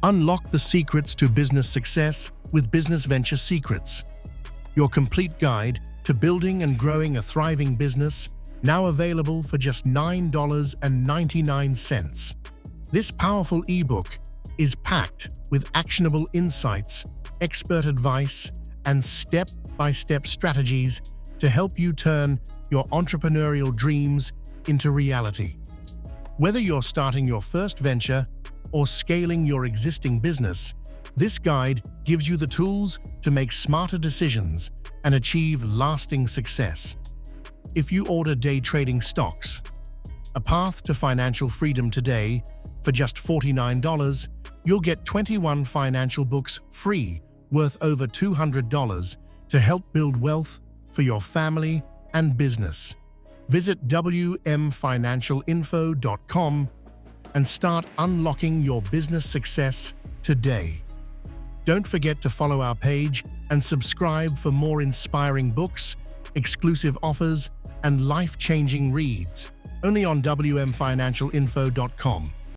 Unlock the secrets to business success with Business Venture Secrets, your complete guide to building and growing a thriving business, now available for just $9.99. This powerful ebook is packed with actionable insights, expert advice, and step-by-step strategies to help you turn your entrepreneurial dreams into reality. Whether you're starting your first venture or scaling your existing business, this guide gives you the tools to make smarter decisions and achieve lasting success. If you order day trading stocks, a path to financial freedom today, for just $49, you'll get 21 financial books free, worth over $200 to help build wealth for your family and business. Visit wmfinancialinfo.com and start unlocking your business success today. Don't forget to follow our page and subscribe for more inspiring books, exclusive offers, and life-changing reads, only on wmfinancialinfo.com.